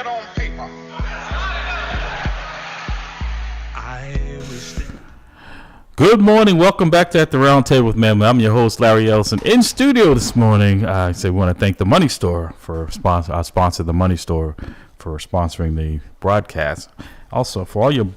it on paper. Good morning. Welcome back to At the Round Table with MAMLEO. I'm your host, Larry Ellison. In studio this morning, I want to thank the Money Store for our sponsor, the Money Store, for sponsoring the broadcast. Also, for all your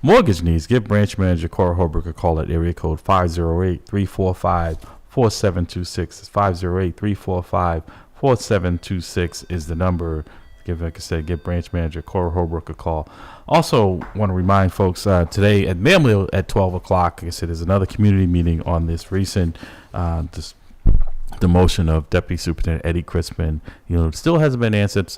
mortgage needs, give branch manager Cora Holbrook a call at area code 508-345-4726. It's 508-345-4726 is the number. Like I said, give branch manager Cora Holbrook a call. Also, want to remind folks today at MAMLEO at 12 o'clock, like I said, there's another community meeting on this recent demotion of Deputy Superintendent Eddie Crispin. It still hasn't been answered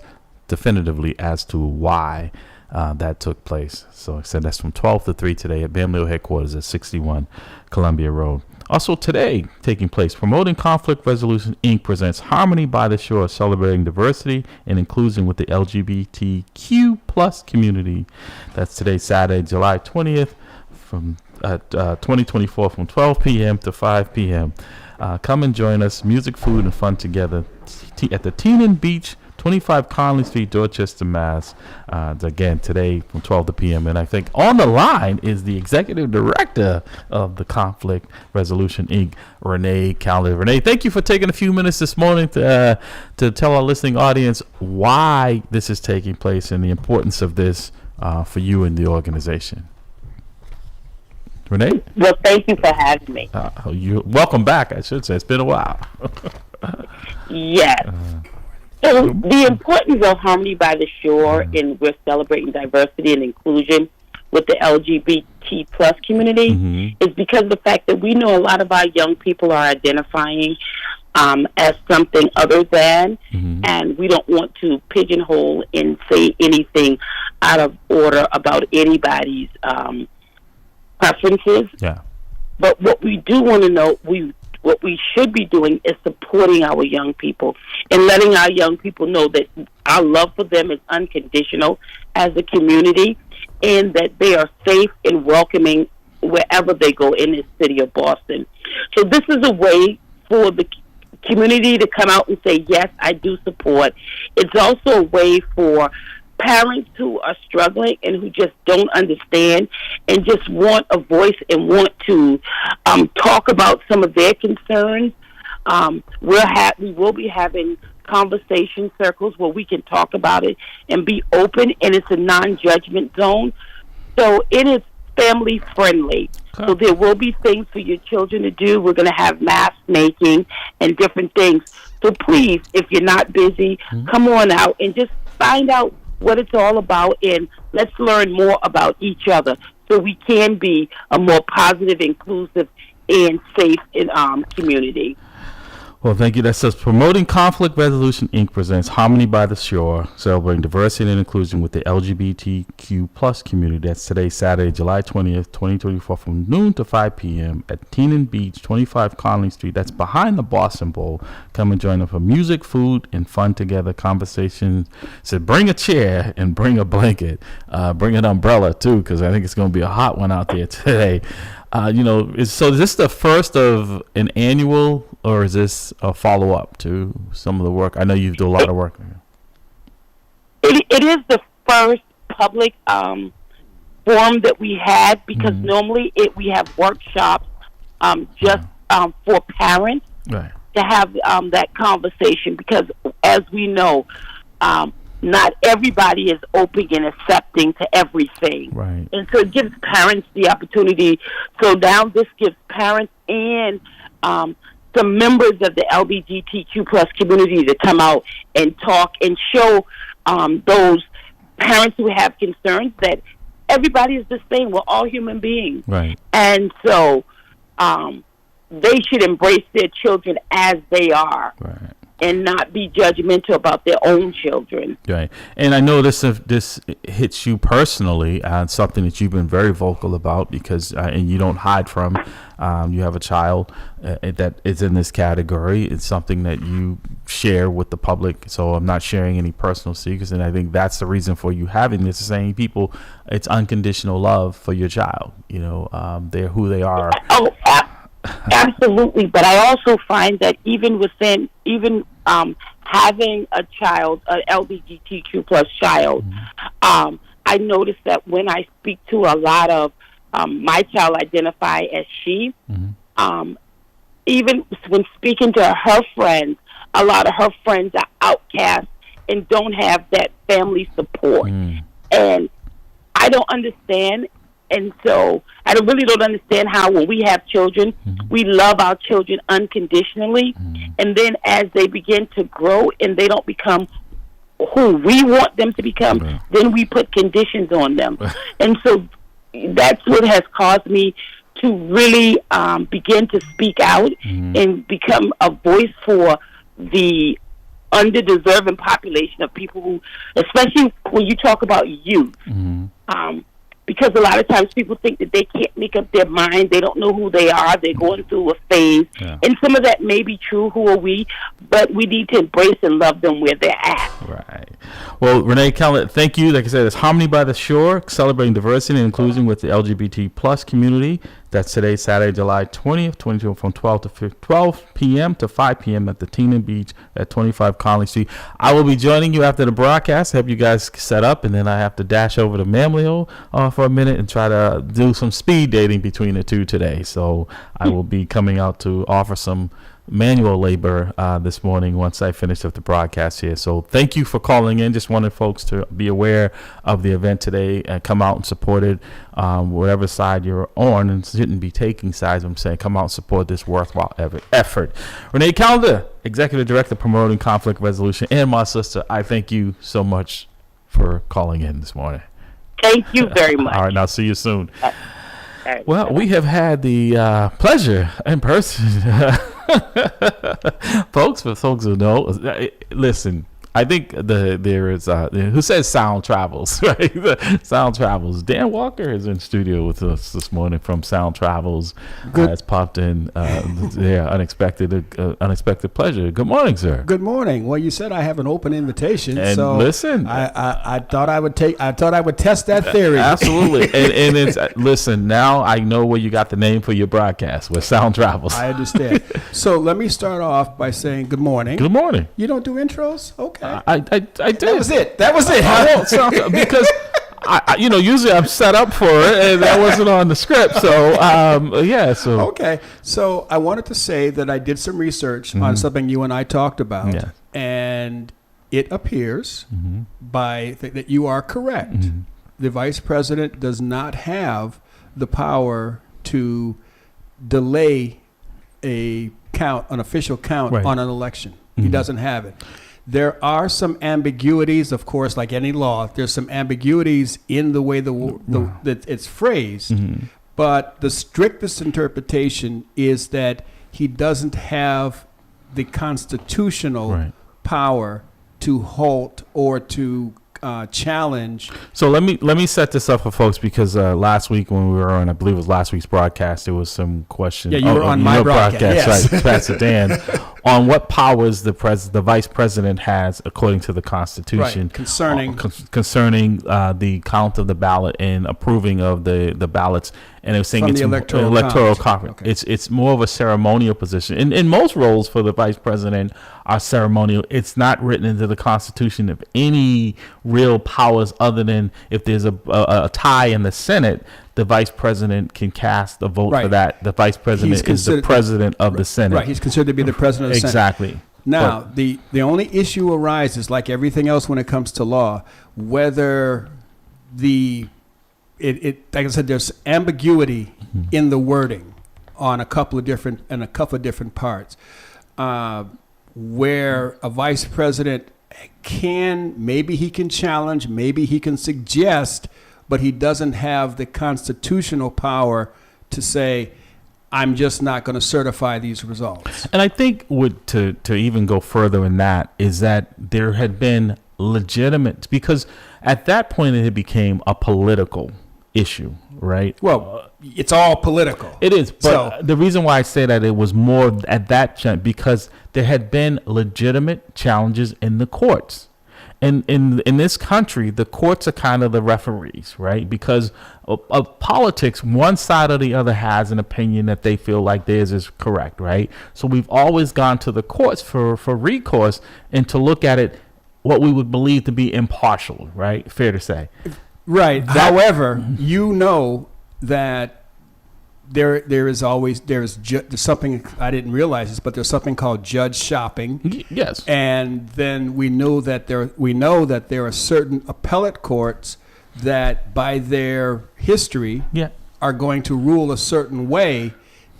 definitively as to why that took place. So, like I said, that's from 12 to 3 today at MAMLEO headquarters at 61 Columbia Road. Also today, taking place, Promoting Conflict Resolution, Inc. presents Harmony by the Shore, celebrating diversity and inclusion with the LGBTQ plus community. That's today, Saturday, July 20th, from 2024, from 12 p.m. to 5 p.m. Come and join us, music, food, and fun together at the Teenan Beach, 25 Conley Street, Dorchester, Mass. Again, today from 12 to p.m. And I think on the line is the executive director of the Conflict Resolution, Inc., Renee Cowley. Renee, thank you for taking a few minutes this morning to tell our listening audience why this is taking place and the importance of this for you and the organization. Renee? Well, thank you for having me. You're welcome back, I should say. It's been a while. Yes. So the importance of Harmony by the Shore, and we're celebrating diversity and inclusion with the LGBT plus community, is because of the fact that we know a lot of our young people are identifying as something other than, and we don't want to pigeonhole and say anything out of order about anybody's preferences. Yeah. But what we do want to know, what we should be doing is supporting our young people and letting our young people know that our love for them is unconditional as a community and that they are safe and welcoming wherever they go in this city of Boston. So this is a way for the community to come out and say, yes, I do support. It's also a way for parents who are struggling and who just don't understand and just want a voice and want to talk about some of their concerns. We will be having conversation circles where we can talk about it and be open, and it's a non-judgment zone. So it is family friendly. So there will be things for your children to do. We're going to have mask making and different things. So please, if you're not busy, come on out and just find out what it's all about, and let's learn more about each other so we can be a more positive, inclusive, and safe community. Well, thank you. That says Promoting Conflict Resolution, Inc. presents Harmony by the Shore, celebrating diversity and inclusion with the LGBTQ plus community. That's today, Saturday, July 20th, 2024, from noon to 5 p.m. at Teenan Beach, 25 Conley Street. That's behind the Boston Bowl. Come and join them for music, food, and fun together, conversations. So bring a chair and bring a blanket. Bring an umbrella, too, because I think it's going to be a hot one out there today. Is this the first of an annual, or is this a follow-up to some of the work? I know you do a lot of work. It is the first public forum that we had, because normally we have workshops for parents to have that conversation, because as we know, not everybody is open and accepting to everything. Right. And so it gives parents the opportunity. So now this gives parents and some members of the LGBTQ plus community to come out and talk and show those parents who have concerns that everybody is the same. We're all human beings. Right. And so they should embrace their children as they are. Right. And not be judgmental about their own children. Right. And I know this hits you personally, something that you've been very vocal about, because and you don't hide from. You have a child that is in this category. It's something that you share with the public. So I'm not sharing any personal secrets. And I think that's the reason for you having this, saying people, it's unconditional love for your child. They're who they are. Oh, Absolutely, but I also find that even having a child, an LGBTQ plus child, I notice that when I speak to a lot of my child identify as she, even when speaking to her friends, a lot of her friends are outcasts and don't have that family support. And I don't understand. And so I really don't understand how when we have children, we love our children unconditionally. And then as they begin to grow and they don't become who we want them to become, then we put conditions on them. And so that's what has caused me to really begin to speak out and become a voice for the underdeserving population of people who, especially when you talk about youth, because a lot of times people think that they can't make up their mind, they don't know who they are, they're going through a phase, and some of that may be true, who are we, but we need to embrace and love them where they're at. Right. Well, Renee Kellett, thank you. Like I said, it's Harmony by the Shore, celebrating diversity and inclusion with the LGBT plus community. That's today, Saturday, July 20th, 2022, from 12 p.m. to 5 p.m. at the Tina Beach at 25 Conley Street. I will be joining you after the broadcast, help you guys set up, and then I have to dash over to MAMLEO for a minute and try to do some speed dating between the two today. So I will be coming out to offer some manual labor this morning once I finish up the broadcast here. So thank you for calling in. Just wanted folks to be aware of the event today and come out and support it, whatever side you're on, and shouldn't be taking sides. I'm saying come out and support this worthwhile effort. Renee Calder, Executive Director Promoting Conflict Resolution, and my sister, I thank you so much for calling in this morning. Thank you very much. All right, now see you soon. Well, we have had the pleasure in person. Folks, for folks who know, listen, I think there is who says sound travels, right? Sound travels. Dan Walker is in studio with us this morning from Sound Travels. Has popped in. Unexpected pleasure. Good morning, sir. Good morning. Well, you said I have an open invitation, and so listen, I thought I would test that theory. Absolutely, and it's listen. Now I know where you got the name for your broadcast with Sound Travels. I understand. So let me start off by saying good morning. Good morning. You don't do intros? Okay. I did. That was it. Because usually I'm set up for it, and that wasn't on the script. So So okay. So I wanted to say that I did some research on something you and I talked about, and it appears that you are correct. The vice president does not have the power to delay an official count on an election. He doesn't have it. There are some ambiguities, of course, like any law. There's some ambiguities in the way that it's phrased, but the strictest interpretation is that he doesn't have the constitutional power to halt or to challenge. So let me set this up for folks, because last week when we were on, I believe it was last week's broadcast, there was some question. Yeah, you were on my broadcast, yes. Right, Pastor Dan, on what powers the vice president has according to the Constitution concerning the count of the ballot and approving of the ballots. And it was saying it's electoral conference. Okay. It's more of a ceremonial position. In most roles for the vice president are ceremonial. It's not written into the Constitution of any real powers other than if there's a tie in the Senate, the vice president can cast a vote for that. The vice president is the president of the Senate. Right. He's considered to be the president of the Senate. Exactly. Now, the only issue arises, like everything else when it comes to law, whether like I said, there's ambiguity in the wording on a couple of different parts, where a vice president maybe he can challenge, maybe he can suggest, but he doesn't have the constitutional power to say, I'm just not going to certify these results. And I think to even go further in that is that there had been legitimate, because at that point it became a political issue, right? Well, it's all political. It is, but the reason why I say that it was more at that time, because there had been legitimate challenges in the courts. in this country, the courts are kind of the referees, right? Because of politics, one side or the other has an opinion that they feel like theirs is correct, right? So we've always gone to the courts for recourse and to look at it what we would believe to be impartial, right? Fair to say. Right. However, you know that there's something I didn't realize this, but there's something called judge shopping. Yes. And then we know that there are certain appellate courts that, by their history, are going to rule a certain way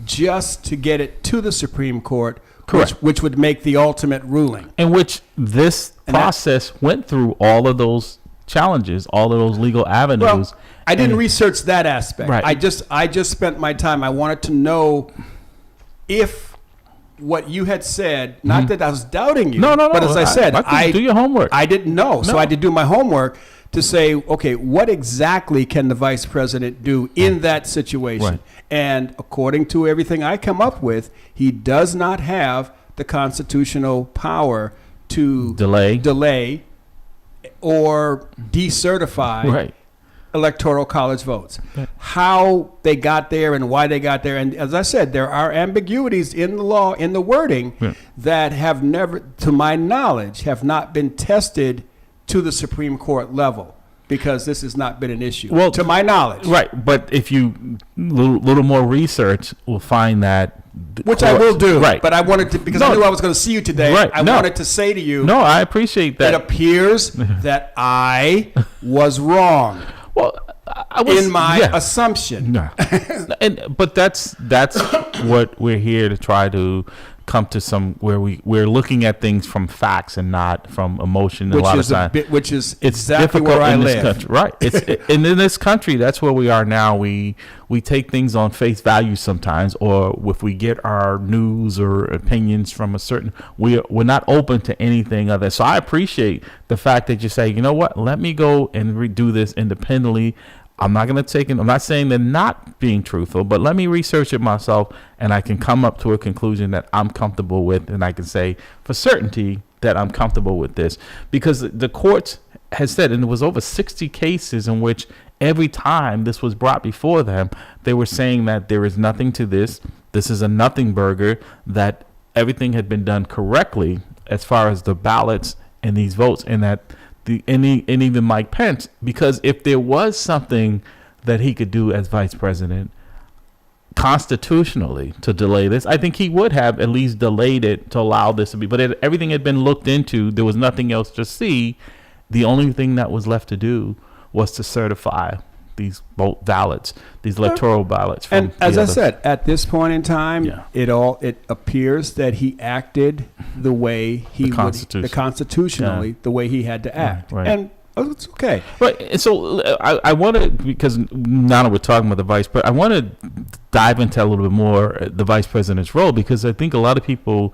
just to get it to the Supreme Court. Correct. Which would make the ultimate ruling. In which this process went through all of those challenges, all of those legal avenues. Well, I didn't research that aspect. Right. I just spent my time. I wanted to know if what you had said, not that I was doubting you, no. but as I said, I do your homework. I didn't know, so I had to do my homework to say, okay, what exactly can the vice president do in that situation? Right. And according to everything I come up with, he does not have the constitutional power to delay or decertify electoral college votes. Right. How they got there and why they got there, and as I said, there are ambiguities in the law, in the wording, that have never, to my knowledge, have not been tested to the Supreme Court level, because this has not been an issue, well, to my knowledge. Right, but if you little more research, will find that. Which I will do. Right, but I wanted to, because I knew I was going to see you today. Right. I wanted to say to you. No, I appreciate that. It appears that I was wrong. Well, I was in my assumption. No. But that's what we're here to try to come to where we're looking at things from facts and not from emotion. Which is exactly where I live. Country. Right. And in this country, that's where we are now. We take things on face value sometimes, or if we get our news or opinions from a certain, we're not open to anything other. So I appreciate the fact that you say, you know what, let me go and redo this independently. I'm not going to I'm not saying they're not being truthful, but let me research it myself, and I can come up to a conclusion that I'm comfortable with, and I can say for certainty that I'm comfortable with this, because the courts has said, and it was over 60 cases in which every time this was brought before them, they were saying that there is nothing to this. This is a nothing burger, that everything had been done correctly as far as the ballots and these votes, and that and even Mike Pence, because if there was something that he could do as vice president constitutionally to delay this, I think he would have at least delayed it to allow this to be. But everything had been looked into. There was nothing else to see. The only thing that was left to do was to certify these vote ballots, these electoral ballots. And as I said, at this point in time, it appears that he acted the way he constitutionally, the way he had to act, and it's okay. Right. And so I want to, because now that we're talking about the vice president, I want to dive into a little bit more the vice president's role, because I think a lot of people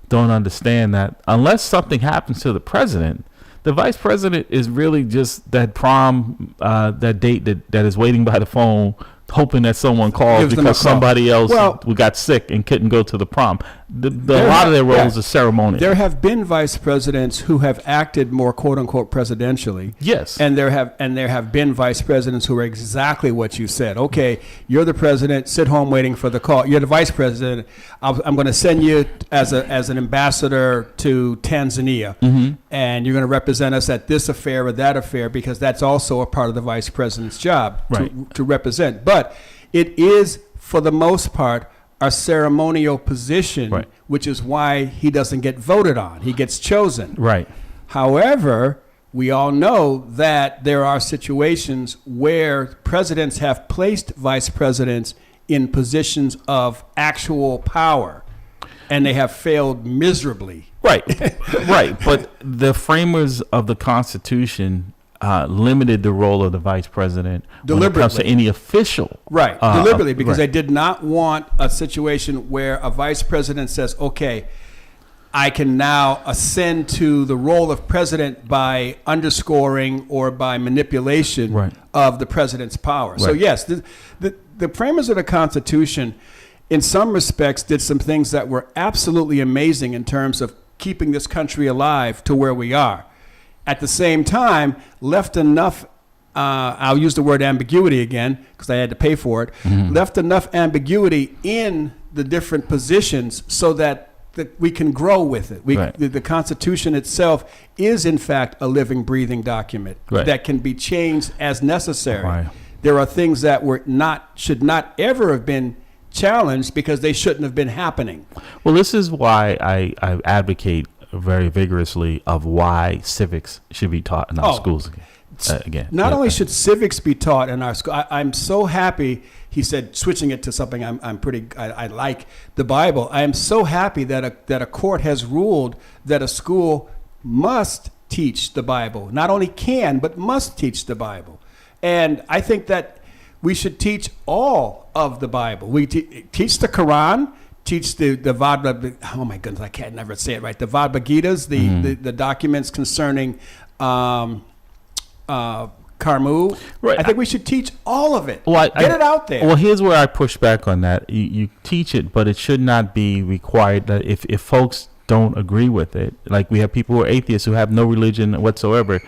don't understand that unless something happens to the president, the vice president is really just that prom, that date that is waiting by the phone, hoping that someone calls because somebody else got sick and couldn't go to the prom. A lot of their roles are ceremonial. There have been vice presidents who have acted more "quote unquote" presidentially. Yes, and there have been vice presidents who are exactly what you said. Okay, you're the president. Sit home waiting for the call. You're the vice president. I'm going to send you as an ambassador to Tanzania, and you're going to represent us at this affair or that affair, because that's also a part of the vice president's job to represent. But it is, for the most part, a ceremonial position, which is why he doesn't get voted on. He gets chosen. Right. However, we all know that there are situations where presidents have placed vice presidents in positions of actual power, and they have failed miserably. Right. Right. But the framers of the Constitution limited the role of the vice president when it comes to any official. Right, deliberately, because they did not want a situation where a vice president says, okay, I can now ascend to the role of president by underscoring or by manipulation of the president's power. So yes, the framers of the Constitution, in some respects, did some things that were absolutely amazing in terms of keeping this country alive to where we are. at the same time, left enough, I'll use the word ambiguity again because I had to pay for it, left enough ambiguity in the different positions so that we can grow with it. The Constitution itself is, in fact, a living, breathing document that can be changed as necessary. Right. There are things that should not ever have been challenged because they shouldn't have been happening. Well, this is why I advocate very vigorously of why civics should be taught in our schools again. Not only should civics be taught in our school, I'm so happy. He said, switching it to something I like, the Bible. I am so happy that a court has ruled that a school must teach the Bible. Not only can, but must teach the Bible. And I think that we should teach all of the Bible. We teach the Quran, teach the oh my goodness, I can't never say it right. The Bhagavad Gitas, the documents concerning Karmu. Right. I think we should teach all of it. Get it out there. Well, here's where I push back on that. You teach it, but it should not be required that if folks don't agree with it, like we have people who are atheists who have no religion whatsoever,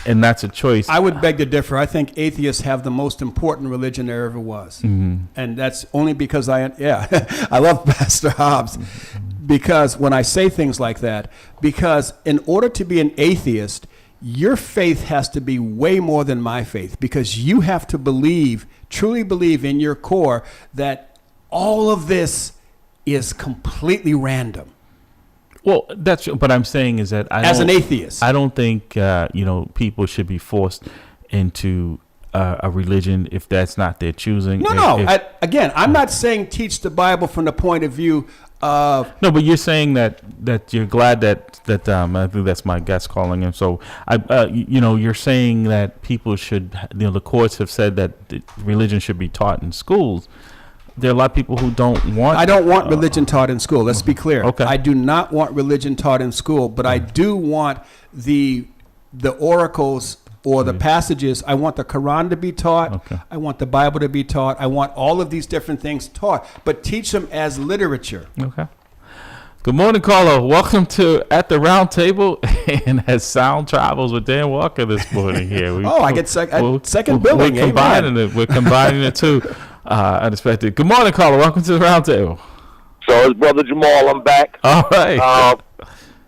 and that's a choice. I would beg to differ. I think atheists have the most important religion there ever was. And that's only because I love Pastor Hobbs. Because when I say things like that, because in order to be an atheist, your faith has to be way more than my faith, because you have to truly believe in your core that all of this is completely random. Well, that's what I'm saying is that as an atheist, I don't think people should be forced into a religion if that's not their choosing. I'm not saying teach the Bible from the point of view of but you're saying that you're glad that I think that's my guest calling him. So you're saying that people should, the courts have said that religion should be taught in schools. There are a lot of people who don't want. I don't want religion taught in school. Let's be clear. Okay. I do not want religion taught in school, but I do want the oracles or the passages. I want the Quran to be taught. Okay. I want the Bible to be taught. I want all of these different things taught, but teach them as literature. Okay. Good morning, caller. Welcome to At the Round Table and as Sound Travels with Dan Walker this morning here. I get second billing. We're combining it too. Unexpected. Good morning, caller. Welcome to the Round Table. So it's Brother Jamal. I'm back. All right.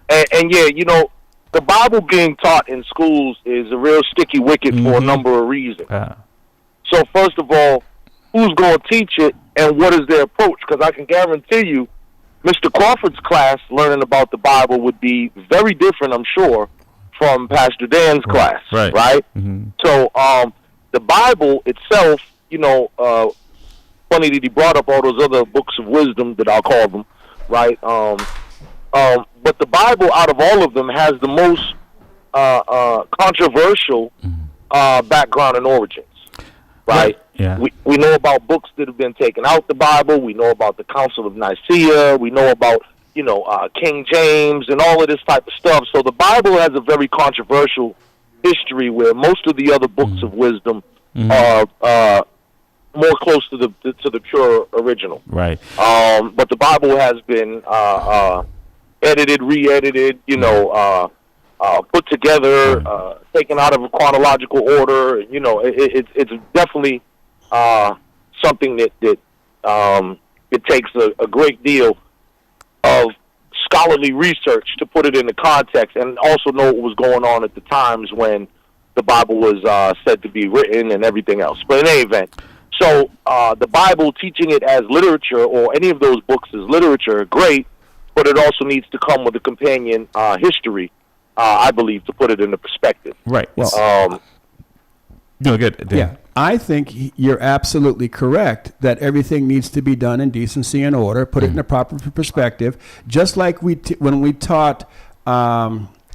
The Bible being taught in schools is a real sticky wicket for a number of reasons. So first of all, who's going to teach it and what is their approach? Because I can guarantee you, Mr. Crawford's class learning about the Bible would be very different, I'm sure, from Pastor Dan's class. Right? Mm-hmm. So the Bible itself, funny that he brought up all those other books of wisdom that I'll call them, right? But the Bible, out of all of them, has the most controversial background and origins, right? Yeah. We know about books that have been taken out the Bible. We know about the Council of Nicaea. We know about, King James and all of this type of stuff. So the Bible has a very controversial history where most of the other books of wisdom are more close to the pure original. Right. But the Bible has been edited, re-edited, put together, taken out of a chronological order. It's definitely something that it takes a great deal of scholarly research to put it into context and also know what was going on at the times when the Bible was said to be written and everything else. But in any event, so the Bible, teaching it as literature or any of those books as literature, great, but it also needs to come with a companion history, I believe, to put it into perspective. Right. Well, good. Yeah, I think you're absolutely correct that everything needs to be done in decency and order, put it in a proper perspective, just like when we taught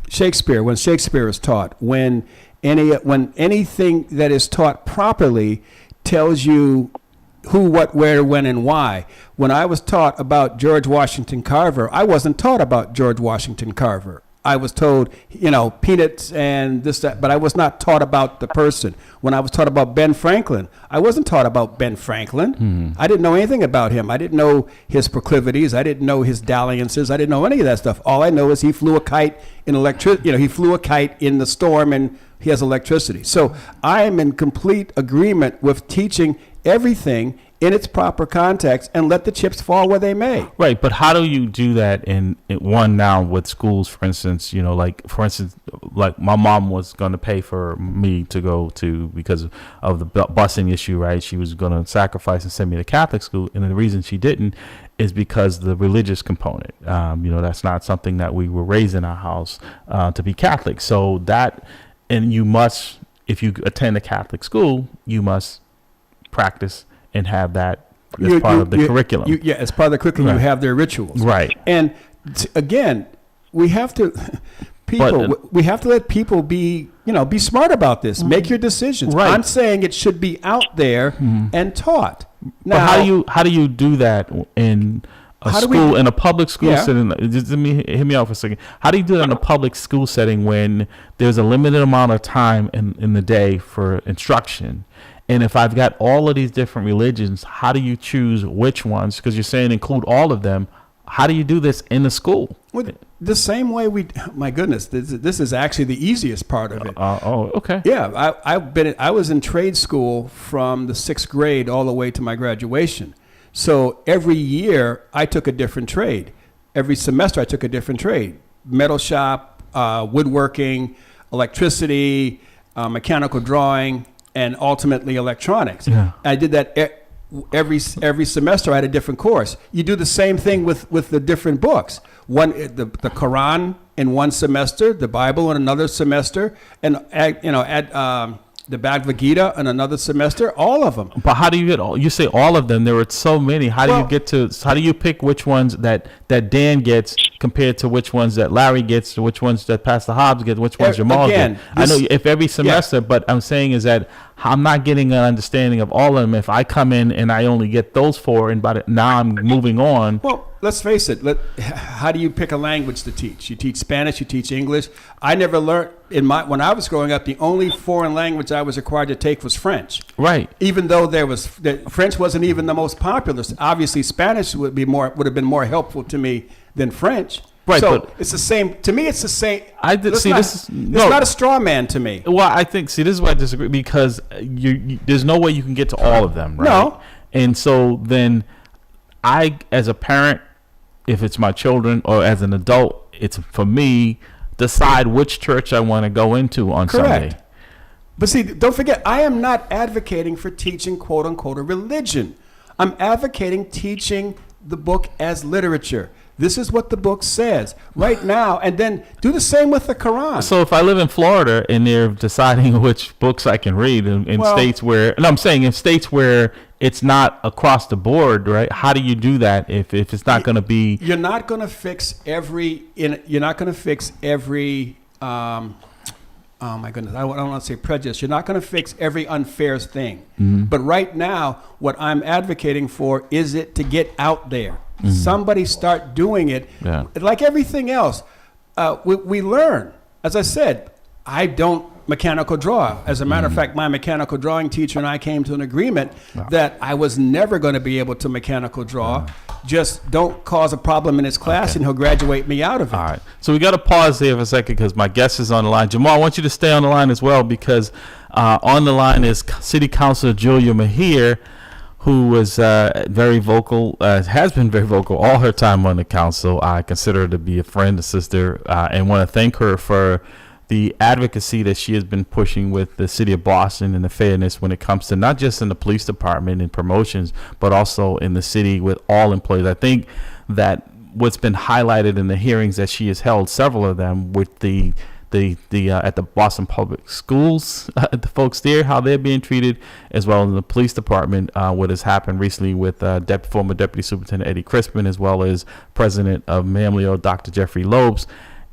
Shakespeare, when Shakespeare is taught, when anything that is taught properly tells you who, what, where, when, and why. When I was taught about George Washington Carver, I wasn't taught about George Washington Carver. I was told, peanuts and this, that, but I was not taught about the person. When I was taught about Ben Franklin, I wasn't taught about Ben Franklin. I didn't know anything about him. I didn't know his proclivities. I didn't know his dalliances. I didn't know any of that stuff. All I know is he flew a kite in he flew a kite in the storm and he has electricity. So I am in complete agreement with teaching everything in its proper context and let the chips fall where they may. Right, but how do you do that in one now with schools, for instance, like my mom was going to pay for me to go to, because of the busing issue, right? She was going to sacrifice and send me to Catholic school. And the reason she didn't is because the religious component, that's not something that we were raised in our house to be Catholic. So that, and you must, if you attend a Catholic school, you must practice and have that as part of the curriculum. As part of the curriculum, you have their rituals. Right. And again, we have to we have to let people be smart about this. Make your decisions. Right. I'm saying it should be out there and taught. Now, but how do you do that in a school, in a public school setting? Just hear me out for a second. How do you do that in a public school setting when there's a limited amount of time in the day for instruction? And if I've got all of these different religions, how do you choose which ones? Because you're saying include all of them. How do you do this in the school? Well, the same way my goodness, this is actually the easiest part of it. Okay. Yeah, I was in trade school from the 6th grade all the way to my graduation. So every year I took a different trade. Every semester I took a different trade. Metal shop, woodworking, electricity, mechanical drawing, and ultimately electronics. Yeah. I did that every semester. I had a different course. You do the same thing with the different books. The Quran in one semester, the Bible in another semester, and add the Bhagavad Gita in another semester. All of them. But how do you get all? You say all of them. There are so many. How do you pick which ones that Dan gets compared to which ones that Larry gets, to which ones that Pastor Hobbs gets, which ones Jamal gets? I know if every semester, but I'm saying is that I'm not getting an understanding of all of them. If I come in and I only get those 4, and now I'm moving on. Well, let's face it. How do you pick a language to teach? You teach Spanish, you teach English. I never learned when I was growing up. The only foreign language I was required to take was French. Right. Even though French wasn't even the most popular. Obviously, Spanish would have been more helpful to me than French. Right, so but it's the same. To me, it's the same. It's not a straw man to me. Well, I think, this is why I disagree, because there's no way you can get to all of them, right? No. And so then I, as a parent, if it's my children, or as an adult, it's for me, decide which church I want to go into on Sunday. But see, don't forget, I am not advocating for teaching, quote unquote, a religion. I'm advocating teaching the book as literature. This is what the book says right now, and then do the same with the Quran. So if I live in Florida and they're deciding which books I can read in states where, and I'm saying in states where it's not across the board, right? How do you do that if it's not going to be? You're not going to fix every. Oh my goodness! I don't want to say prejudice. You're not going to fix every unfair thing. Mm-hmm. But right now, what I'm advocating for is it to get out there. Mm-hmm. Somebody start doing it. Yeah. Like everything else, we learn. As I said, I don't mechanical draw. As a matter of fact, my mechanical drawing teacher and I came to an agreement that I was never going to be able to mechanical draw. Just don't cause a problem in his class, and he'll graduate me out of it. All right. So we got to pause here for a second because my guest is on the line. Jamal, I want you to stay on the line as well, because on the line is City Councilor Julia Mahir, who was very vocal, has been very vocal all her time on the council. I consider her to be a friend, a sister, and want to thank her for the advocacy that she has been pushing with the city of Boston and the fairness when it comes to not just in the police department and promotions, but also in the city with all employees. I think that what's been highlighted in the hearings that she has held, several of them, with the at the Boston Public Schools, the folks there, how they're being treated, as well as in the police department, what has happened recently with former Deputy Superintendent Eddie Crispin, as well as President of MAMLEO, Dr. Jeffrey Lopes.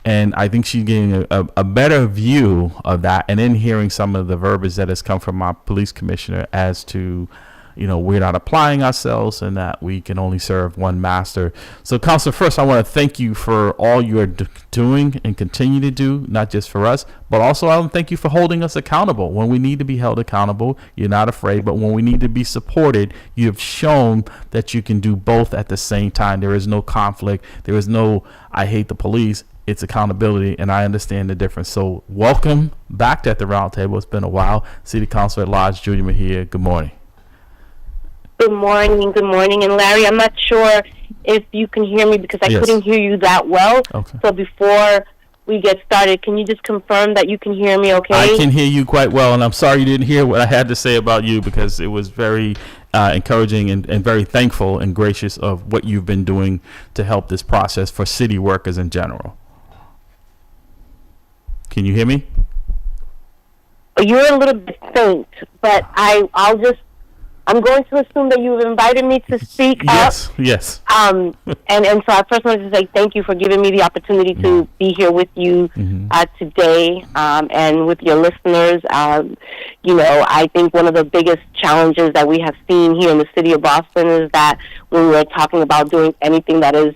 And I think she's getting a better view of that, and then hearing some of the verbiage that has come from our police commissioner as to, we're not applying ourselves and that we can only serve one master. So, Counselor, first, I want to thank you for all you're doing and continue to do, not just for us, but also I want to thank you for holding us accountable. When we need to be held accountable, you're not afraid, but when we need to be supported, you have shown that you can do both at the same time. There is no conflict. There is no, I hate the police. It's accountability, and I understand the difference. So welcome back at the round table. It's been a while. City Councilor at Large, Judy Mejia, good morning. Good morning. And Larry, I'm not sure if you can hear me because I couldn't hear you that well. Okay. So before we get started, can you just confirm that you can hear me okay? I can hear you quite well, and I'm sorry you didn't hear what I had to say about you because it was very encouraging and very thankful and gracious of what you've been doing to help this process for city workers in general. Can you hear me? You're a little bit faint, but I'm going to assume that you've invited me to speak up. Yes. And so I first wanted to say thank you for giving me the opportunity to be here with you today and with your listeners. I think one of the biggest challenges that we have seen here in the city of Boston is that when we're talking about doing anything that is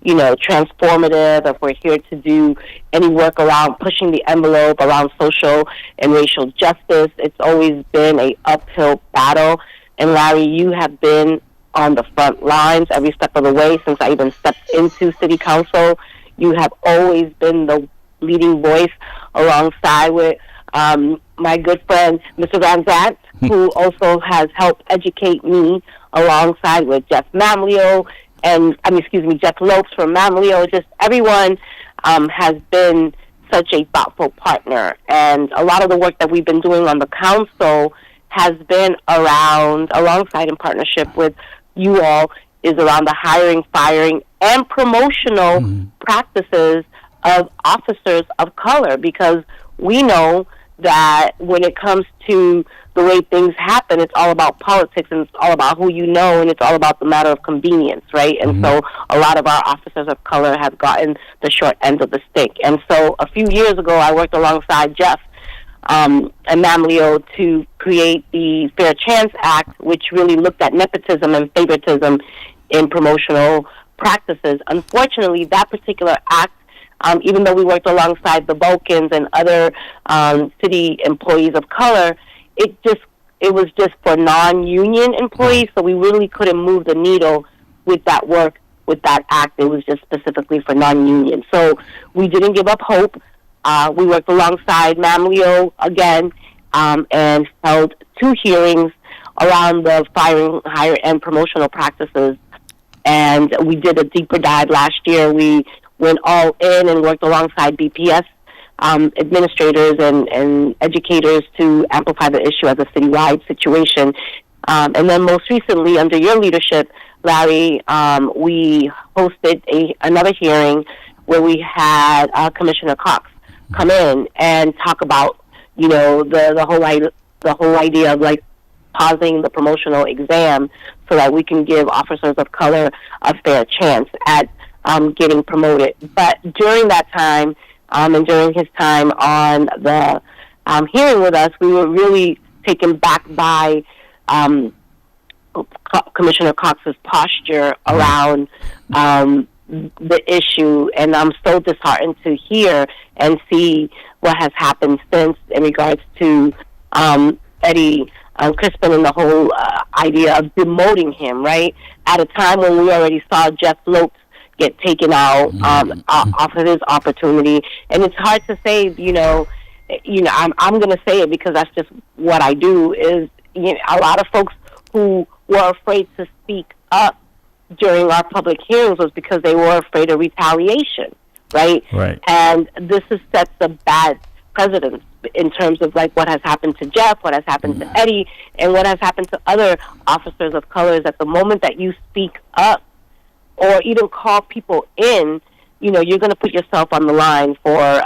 transformative, if we're here to do any work around pushing the envelope around social and racial justice, it's always been an uphill battle. And Larry, you have been on the front lines every step of the way since I even stepped into City Council. You have always been the leading voice alongside with my good friend, Mr. Van Zant, who also has helped educate me alongside with Jeff MAMLEO, Jeff Lopes from MAMLEO. Just everyone has been such a thoughtful partner. And a lot of the work that we've been doing on the council has been alongside in partnership with you all, is around the hiring, firing, and promotional practices of officers of color, because we know that when it comes to the way things happen, it's all about politics, and it's all about who you know, and it's all about the matter of convenience, right? And so a lot of our officers of color have gotten the short end of the stick. And so a few years ago, I worked alongside Jeff and MAMLEO to create the Fair Chance Act, which really looked at nepotism and favoritism in promotional practices. Unfortunately, that particular act, even though we worked alongside the Vulcans and other city employees of color, it was just for non-union employees, so we really couldn't move the needle with that work, with that act. It was just specifically for non-union. So we didn't give up hope. We worked alongside MAMLEO again and held 2 hearings around the firing, hire, and promotional practices. And we did a deeper dive last year. We went all in and worked alongside BPS administrators and educators to amplify the issue as a citywide situation. And then most recently, under your leadership, Larry, we hosted another hearing where we had Commissioner Cox come in and talk about, the whole idea of like pausing the promotional exam so that we can give officers of color a fair chance at getting promoted. But during that time, and during his time on the hearing with us, we were really taken back by Commissioner Cox's posture around the issue, and I'm so disheartened to hear and see what has happened since in regards to Eddie Crispin and the whole idea of demoting him, right? At a time when we already saw Jeff Lopes get taken out off of his opportunity. And it's hard to say, I'm going to say it because that's just what I do, is a lot of folks who were afraid to speak up during our public hearings was because they were afraid of retaliation, right? Right. And this has set the bad precedent in terms of like what has happened to Jeff, what has happened to Eddie, and what has happened to other officers of color. Is at the moment that you speak up or even call people in, you're going to put yourself on the line for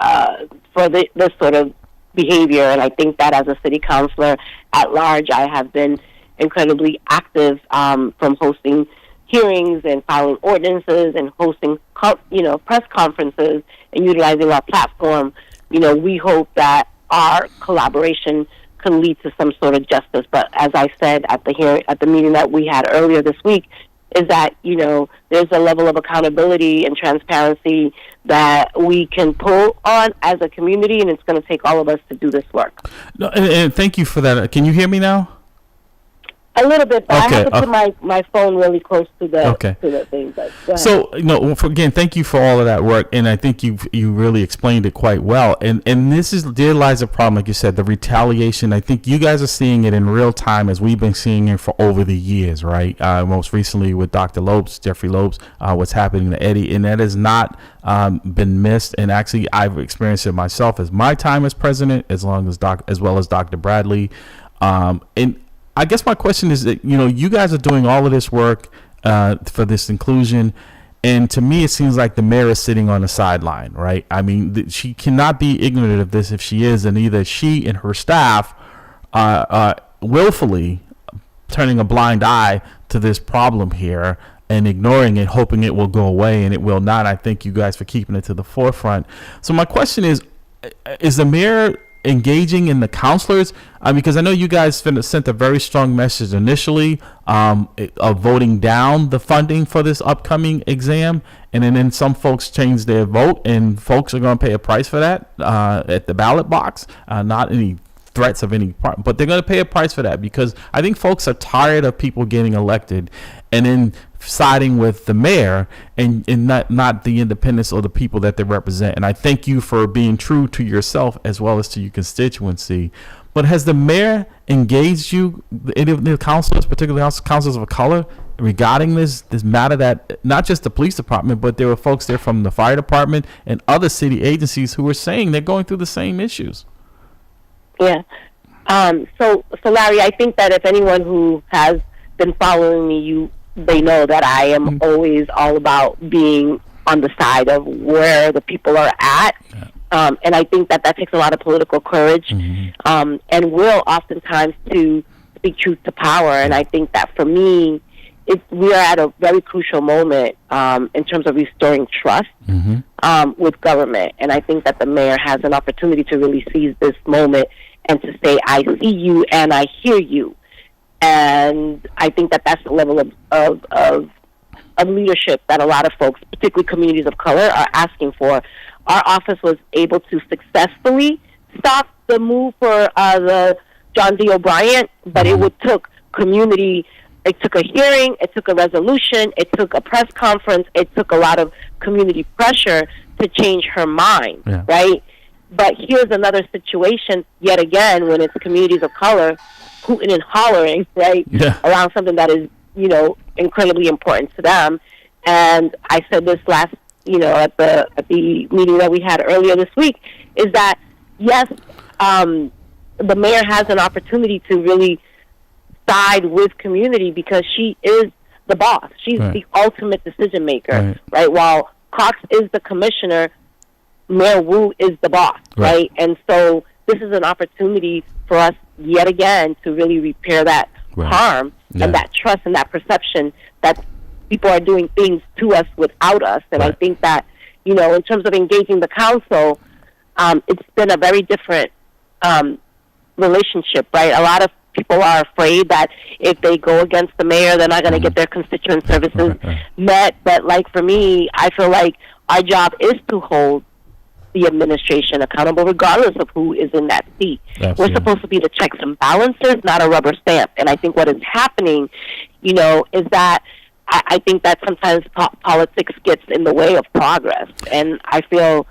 this sort of behavior. And I think that as a city councilor at large, I have been incredibly active from hosting hearings and filing ordinances and hosting, press conferences and utilizing our platform. We hope that our collaboration can lead to some sort of justice. But as I said at the meeting that we had earlier this week, is that, there's a level of accountability and transparency that we can pull on as a community, and it's going to take all of us to do this work. No, and thank you for that. Can you hear me now? A little bit, but okay. I have to put my phone really close to the thing. But so, again, thank you for all of that work, and I think you really explained it quite well. And there lies a problem, like you said, the retaliation. I think you guys are seeing it in real time as we've been seeing it for over the years, right? Most recently with Dr. Jeffrey Lopes, what's happening to Eddie, and that has not been missed. And actually, I've experienced it myself as my time as president, as well as Dr. Bradley, and I guess my question is that, you guys are doing all of this work for this inclusion, and to me it seems like the mayor is sitting on the sideline, right? I mean, she cannot be ignorant of this if she is, and either she and her staff are willfully turning a blind eye to this problem here and ignoring it, hoping it will go away, and it will not. I thank you guys for keeping it to the forefront. So my question is the mayor engaging in the counselors? Because I know you guys sent a very strong message initially of voting down the funding for this upcoming exam, and then some folks changed their vote, and folks are going to pay a price for that at the ballot box. Not any threats of any part, but they're going to pay a price for that, because I think folks are tired of people getting elected and then siding with the mayor and not the independents or the people that they represent. And I thank you for being true to yourself as well as to your constituency. But has the mayor engaged you, any of the councilors, particularly councilors of color, regarding this matter, that not just the police department, but there were folks there from the fire department and other city agencies who were saying they're going through the same issues? Yeah. So Larry, I think that if anyone who has been following me, they know that I am always all about being on the side of where the people are at. Yeah. And I think that takes a lot of political courage, and will oftentimes to speak truth to power. And I think that for me, we are at a very crucial moment in terms of restoring trust with government. And I think that the mayor has an opportunity to really seize this moment and to say, I see you and I hear you. And I think that that's the level of leadership that a lot of folks, particularly communities of color, are asking for. Our office was able to successfully stop the move for the John D. O'Brien, but it took community. It took a hearing, it took a resolution, it took a press conference, it took a lot of community pressure to change her mind, right? But here's another situation, yet again, when it's communities of color hooting and hollering, right, around something that is, incredibly important to them. And I said this last, at the meeting that we had earlier this week, is that, yes, the mayor has an opportunity to really side with community because she is the boss. She's the ultimate decision maker, right? While Cox is the commissioner, Mayor Wu is the boss, right? And so this is an opportunity for us yet again to really repair that harm and that trust and that perception that people are doing things to us without us. And I think that, in terms of engaging the council, it's been a very different relationship, right? A lot of people are afraid that if they go against the mayor, they're not going to get their constituent services met. But like for me, I feel like our job is to hold the administration accountable regardless of who is in that seat. Absolutely. We're supposed to be the checks and balances, not a rubber stamp. And I think what is happening, is that I think that sometimes politics gets in the way of progress. And I feel,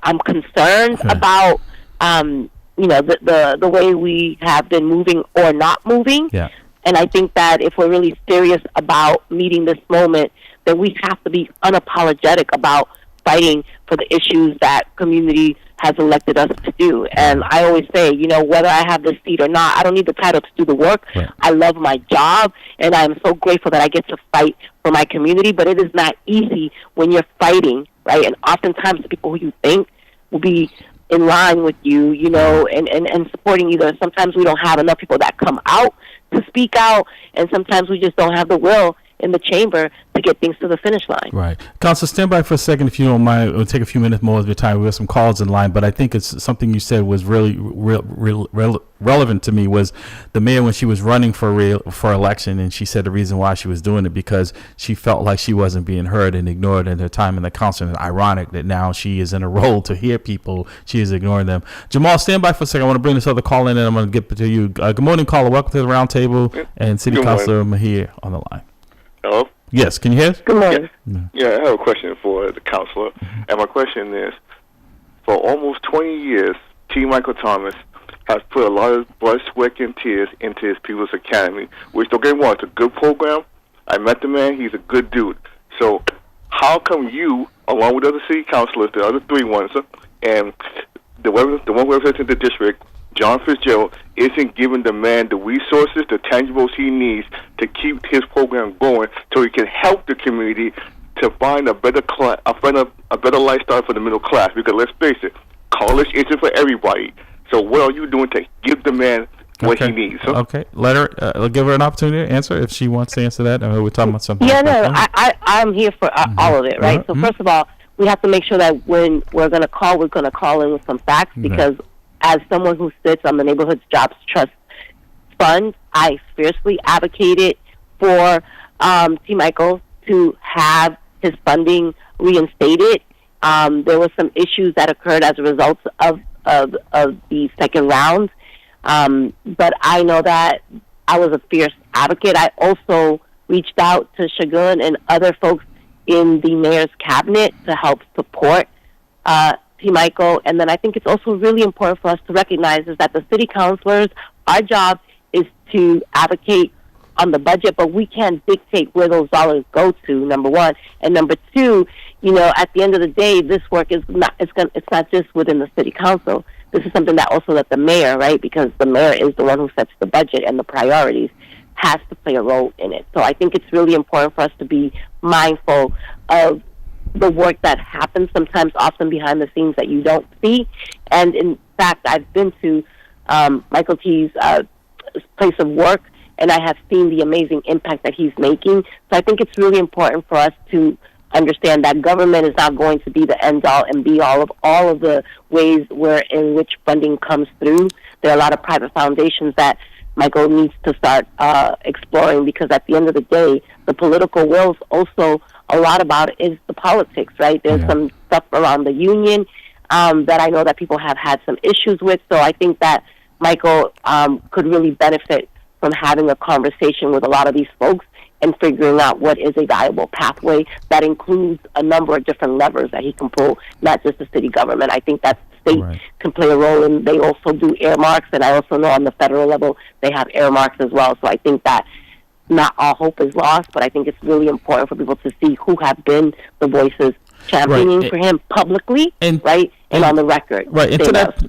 I'm concerned about, the way we have been moving or not moving. Yeah. And I think that if we're really serious about meeting this moment, then we have to be unapologetic about fighting for the issues that community has elected us to do. And I always say, whether I have this seat or not, I don't need the title to do the work. Yeah. I love my job, and I'm so grateful that I get to fight for my community, but it is not easy when you're fighting, right? And oftentimes the people who you think will be in line with you, and supporting you. Sometimes we don't have enough people that come out to speak out, and sometimes we just don't have the will in the chamber to get things to the finish line. Right. Council, stand by for a second if you don't mind. It'll take a few minutes more of your time. We have some calls in line, but I think it's something you said was really relevant to me. Was the mayor, when she was running for election, and she said the reason why she was doing it because she felt like she wasn't being heard and ignored in her time in the council. And it's ironic that now she is in a role to hear people, she is ignoring them. Jamal, stand by for a second. I want to bring this other call in, and I'm going to get to you. Good morning, caller. Welcome to the round table, and City Councilor Mahir on the line. Hello? Yes, can you hear us? Good morning. Yeah, I have a question for the counselor. And my question is, for almost 20 years, T. Michael Thomas has put a lot of blood, sweat, and tears into his People's Academy, which, don't get me wrong, it's a good program. I met the man. He's a good dude. So how come you, along with other city councilors, the other three ones, and the one representing the district, John Fitzgerald, isn't giving the man the resources, the tangibles he needs to keep his program going, so he can help the community to find a better a better lifestyle for the middle class? Because let's face it, college isn't for everybody. So what are you doing to give the man what he needs? Huh? Okay, let her give her an opportunity to answer if she wants to answer that. We're talking about something. Yeah, no, I'm here for all of it, right? So first of all, we have to make sure that when we're going to call in with some facts, because as someone who sits on the Neighborhood Jobs Trust Fund, I fiercely advocated for T. Michael to have his funding reinstated. There were some issues that occurred as a result of the second round, but I know that I was a fierce advocate. I also reached out to Shagun and other folks in the mayor's cabinet to help support T. Michael. And then I think it's also really important for us to recognize is that the city councilors, our job is to advocate on the budget, but we can't dictate where those dollars go to, number one. And number two, at the end of the day, this work is not, it's not just within the city council. This is something that also that the mayor, right, because the mayor is the one who sets the budget and the priorities, has to play a role in it. So I think it's really important for us to be mindful of the work that happens sometimes often behind the scenes that you don't see. And in fact, I've been to Michael T's place of work, and I have seen the amazing impact that he's making. So I think it's really important for us to understand that government is not going to be the end-all and be-all of all of the ways in which funding comes through. There are a lot of private foundations that Michael needs to start exploring, because at the end of the day, the political will is also a lot about is the politics, right? There's some stuff around the union that I know that people have had some issues with. So I think that Michael could really benefit from having a conversation with a lot of these folks and figuring out what is a viable pathway that includes a number of different levers that he can pull, not just the city government. I think that the state can play a role, and they also do earmarks, and I also know on the federal level they have earmarks as well. So I think that not all hope is lost, but I think it's really important for people to see who have been the voices championing for him publicly, and on the record, right? And to that,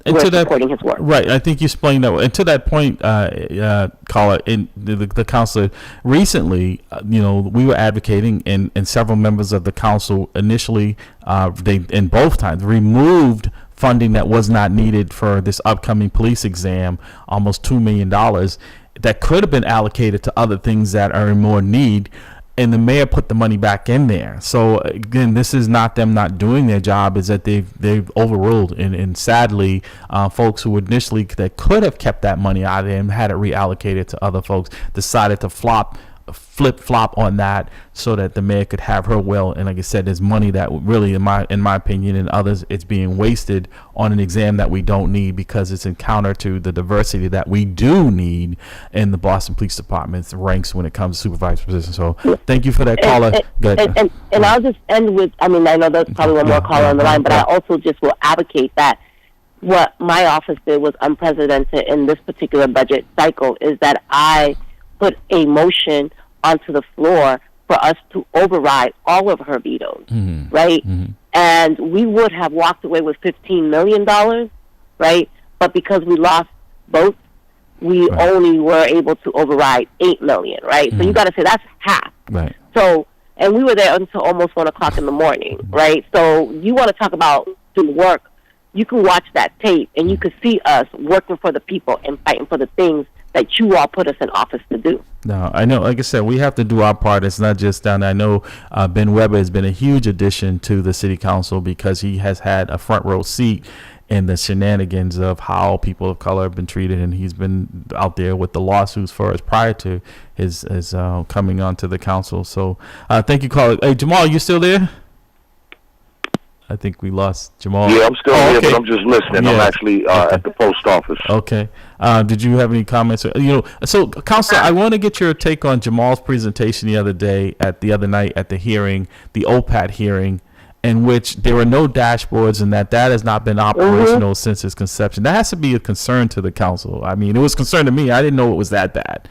supporting his work, right? I think you explained that. And to that point, caller, in the council recently, we were advocating, and several members of the council initially, they in both times removed funding that was not needed for this upcoming police exam, almost $2 million, that could have been allocated to other things that are in more need. And the mayor put the money back in there. So again, this is not them not doing their job; is that they've overruled, and sadly, folks who initially that could have kept that money out of there and had it reallocated to other folks decided to flip-flop on that so that the mayor could have her will. And like I said, there's money that really, in my opinion and others, it's being wasted on an exam that we don't need, because it's in counter to the diversity that we do need in the Boston Police Department's ranks when it comes to supervised positions. So thank you for that, caller. And I'll just end with, I know there's probably one more caller on the line, but I also just will advocate that what my office did was unprecedented in this particular budget cycle, is that I put a motion onto the floor for us to override all of her vetoes, right? And we would have walked away with $15 million, right? But because we lost votes, we only were able to override $8 million, right? So you got to say that's half. Right. So, and we were there until almost 1 o'clock in the morning, right? So you want to talk about doing work, you can watch that tape and you can see us working for the people and fighting for the things that you all put us in office to do. No, I know. Like I said, we have to do our part. It's not just down there. I know Ben Weber has been a huge addition to the city council because he has had a front row seat in the shenanigans of how people of color have been treated, and he's been out there with the lawsuits for us prior to his coming onto the council. So thank you, caller. Hey, Jamal, you still there? I think we lost Jamal. Yeah, I'm still here, but I'm just listening. Yeah. I'm actually at the post office. Okay. Did you have any comments? So, Counselor, I want to get your take on Jamal's presentation the other night at the hearing, the OPAT hearing, in which there were no dashboards and that has not been operational since its conception. That has to be a concern to the council. I mean, it was a concern to me. I didn't know it was that bad.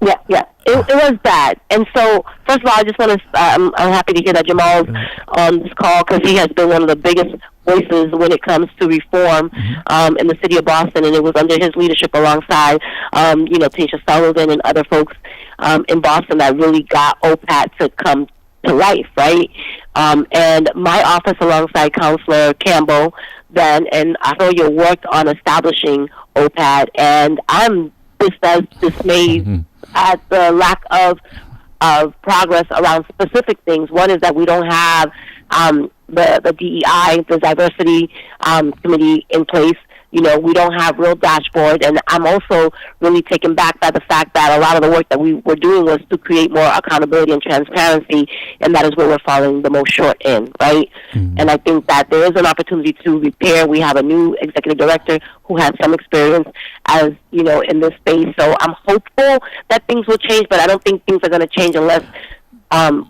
Yeah. It was bad. And so, first of all, I just want to, I'm happy to hear that Jamal's on this call because he has been one of the biggest voices when it comes to reform in the city of Boston, and it was under his leadership alongside, Tasha Sullivan and other folks in Boston that really got OPAT to come to life, right? And my office alongside Councilor Campbell then, and I know you worked on establishing OPAT, and I'm just as dismayed at the lack of progress around specific things. One is that we don't have the DEI, the diversity committee in place. We don't have real dashboard, and I'm also really taken back by the fact that a lot of the work that we were doing was to create more accountability and transparency, and that is where we're falling the most short in, right? And I think that there is an opportunity to repair. We have a new executive director who has some experience as, in this space, so I'm hopeful that things will change, but I don't think things are going to change unless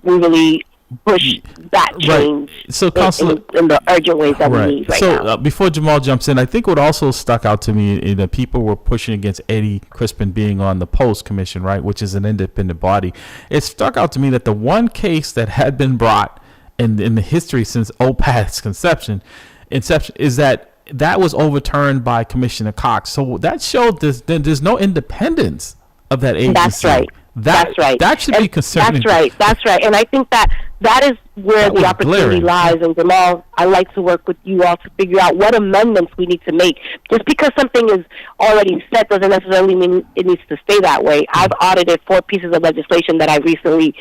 we really push that change so, in the urgent ways that we need right now. So before Jamal jumps in, I think what also stuck out to me is that people were pushing against Eddie Crispin being on the Post Commission, right, which is an independent body. It stuck out to me that the one case that had been brought in the history since OPAT's inception is that was overturned by Commissioner Cox. So that showed there's no independence of that agency. That's right. That's right. That should be concerning. That's right. And I think that is where the opportunity lies. And Jamal, I like to work with you all to figure out what amendments we need to make. Just because something is already set doesn't necessarily mean it needs to stay that way. I've audited 4 pieces of legislation that I recently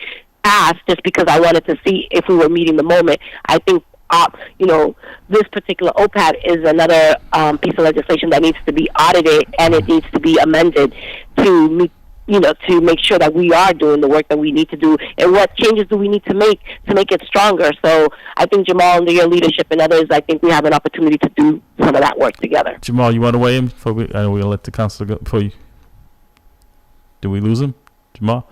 passed just because I wanted to see if we were meeting the moment. I think this particular OPAT is another piece of legislation that needs to be audited, and it needs to be amended to meet, to make sure that we are doing the work that we need to do, and what changes do we need to make it stronger. So I think, Jamal, under your leadership and others, I think we have an opportunity to do some of that work together. Jamal, you want to weigh in before we're going to let the councilor go before you? Did we lose him, Jamal?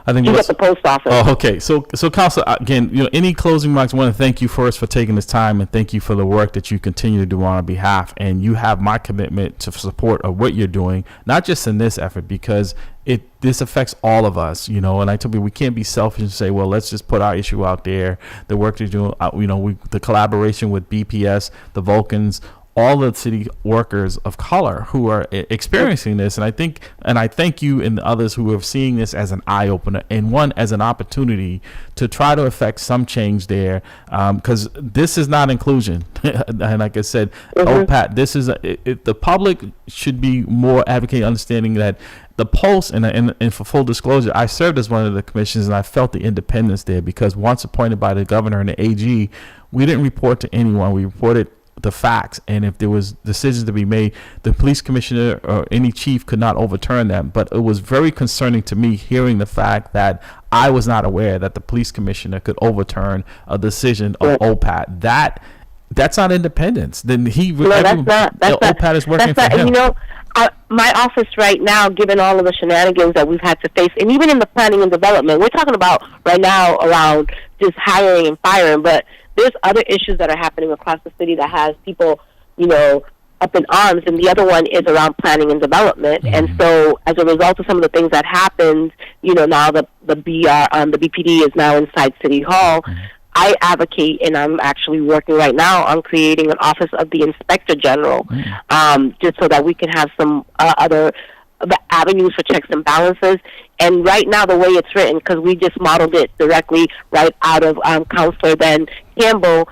I think he's at the post office. Oh, okay. So Councilor, again, any closing remarks? I want to thank you first for taking this time, and thank you for the work that you continue to do on our behalf. And you have my commitment to support of what you're doing, not just in this effort, because this affects all of us, And I tell you, we can't be selfish and say, well, let's just put our issue out there. The work you're doing, the collaboration with BPS, the Vulcans, all the city workers of color who are experiencing this. And I thank you and the others who are seeing this as an eye opener and one as an opportunity to try to affect some change there. Because this is not inclusion. And like I said, OPAT, this is the public should be more advocating, understanding that the Post, and for full disclosure, I served as one of the commissions, and I felt the independence there because once appointed by the governor and the AG, we didn't report to anyone. We reported the facts, and if there was decisions to be made, the police commissioner or any chief could not overturn them. But it was very concerning to me hearing the fact that I was not aware that the police commissioner could overturn a decision of OPAT. That's not independence. Then that's not. OPAT is working for him. And my office right now, given all of the shenanigans that we've had to face, and even in the planning and development, we're talking about right now around just hiring and firing, but there's other issues that are happening across the city that has people, up in arms, and the other one is around planning and development. And so as a result of some of the things that happened, now the BPD is now inside City Hall. I advocate, and I'm actually working right now on creating an office of the Inspector General, just so that we can have some other avenues for checks and balances. And right now, the way it's written, because we just modeled it directly right out of Councilor then Campbell,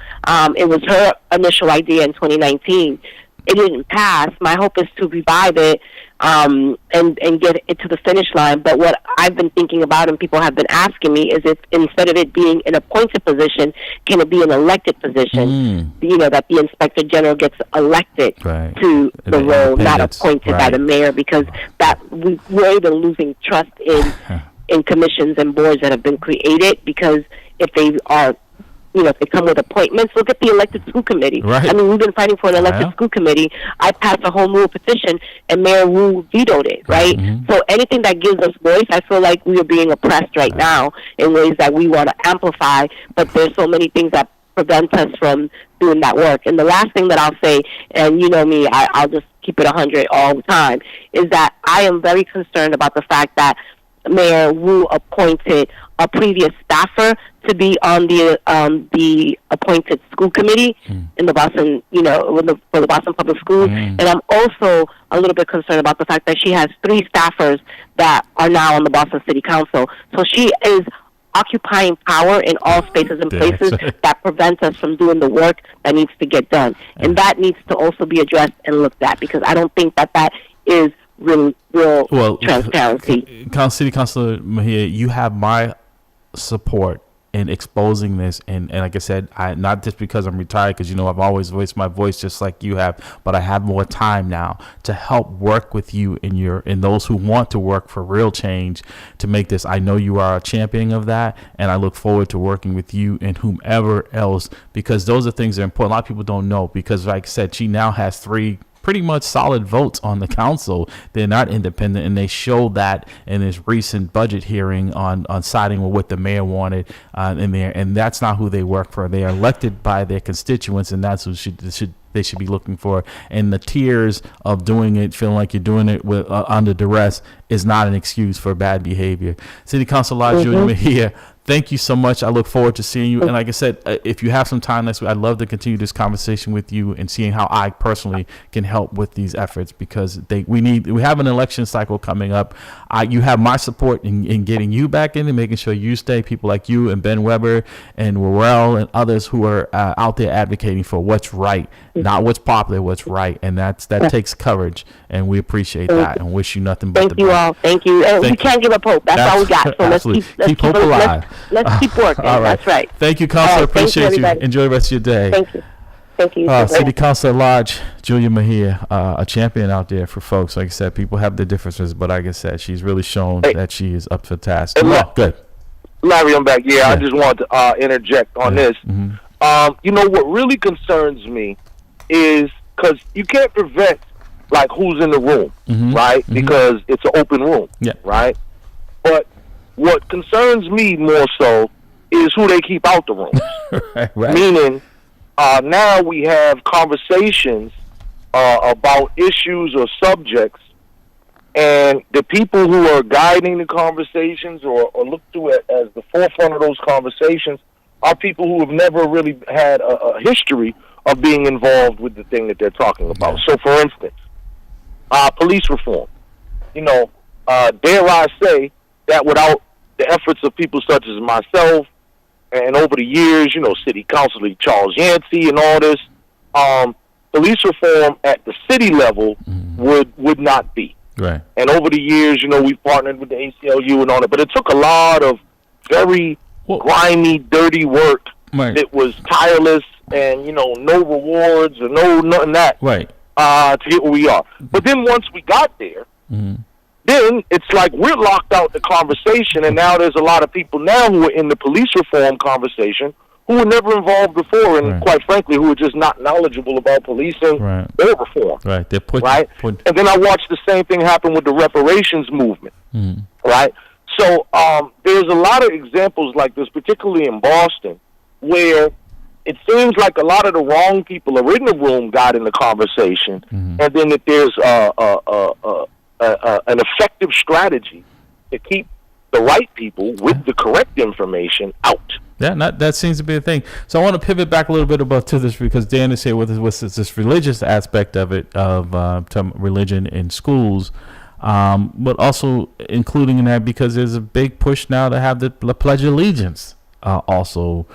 it was her initial idea in 2019. it didn't pass. My hope is to revive it and get it to the finish line. But what I've been thinking about, and people have been asking me, is if instead of it being an appointed position, can it be an elected position? That the Inspector General gets elected to the role, not appointed by the mayor, because that we're even losing trust in commissions and boards that have been created, because if they are, if they come with appointments, look at the elected school committee. Right. I mean, we've been fighting for an elected school committee. I passed a home rule petition, and Mayor Wu vetoed it, right? So anything that gives us voice, I feel like we are being oppressed right now in ways that we want to amplify, but there's so many things that prevent us from doing that work. And the last thing that I'll say, and you know me, I'll just keep it 100 all the time, is that I am very concerned about the fact that Mayor Wu appointed a previous staffer to be on the appointed school committee in the Boston, for the Boston Public Schools. And I'm also a little bit concerned about the fact that she has 3 staffers that are now on the Boston City Council. So she is occupying power in all spaces and places that prevents us from doing the work that needs to get done. And that needs to also be addressed and looked at, because I don't think that is real transparency. City Councilor Mejia, you have my support in exposing this, and like I said, I not just because I'm retired, because I've always voiced my voice just like you have, but I have more time now to help work with you and those who want to work for real change to make this. I know you are a champion of that, and I look forward to working with you and whomever else, because those are things that are important. A lot of people don't know, because like I said, she now has 3 pretty much solid votes on the council. They're not independent, and they showed that in this recent budget hearing on siding with what the mayor wanted in there. And that's not who they work for. They are elected by their constituents, and that's who they should be looking for. And the tears of doing it, feeling like you're doing it with under duress, is not an excuse for bad behavior. City Councilor Julia Mejia, thank you so much. I look forward to seeing you. And like I said, if you have some time next week, I'd love to continue this conversation with you and seeing how I personally can help with these efforts, because we have an election cycle coming up. You have my support in getting you back in and making sure you stay. People like you and Ben Weber and Warrell and others who are out there advocating for what's right, not what's popular, what's right. And that takes courage, and we appreciate that and wish you nothing but the best. Thank you. And we can't give up hope. That's all we got. So let's keep hope alive. Let's keep working. All right. That's right. Thank you, Councilor. Appreciate you. Enjoy the rest of your day. Thank you. Thank you. City Councilor Lodge, Julia Mejia, a champion out there for folks. Like I said, people have their differences, but like I said, she's really shown that she is up for the task. Good. Larry, I'm back. I just wanted to interject on this. What really concerns me is, because you can't prevent who's in the room, right? Because it's an open room, right? But what concerns me more so is who they keep out the room. Right. Meaning, now we have conversations about issues or subjects, and the people who are guiding the conversations or look to it as the forefront of those conversations are people who have never really had a history of being involved with the thing that they're talking about. So, for instance, police reform. Dare I say that without the efforts of people such as myself, and over the years, City Councilor Charles Yancey and all this, police reform at the city level would not be. Right. And over the years, we've partnered with the ACLU and all that, but it took a lot of very grimy, dirty work that was tireless and, no rewards or nothing that to get where we are. But then once we got there, then it's like we're locked out the conversation, and now there's a lot of people now who are in the police reform conversation who were never involved before, and quite frankly, who are just not knowledgeable about policing or reform. Right. And then I watched the same thing happen with the reparations movement. Right. So there's a lot of examples like this, particularly in Boston, where it seems like a lot of the wrong people are in the room got in the conversation, and then that there's an effective strategy to keep the right people with the correct information out. Yeah, that seems to be the thing. So I want to pivot back a little bit to this, because Dan is here with this religious aspect of it, of religion in schools, but also including in that because there's a big push now to have the Pledge of Allegiance also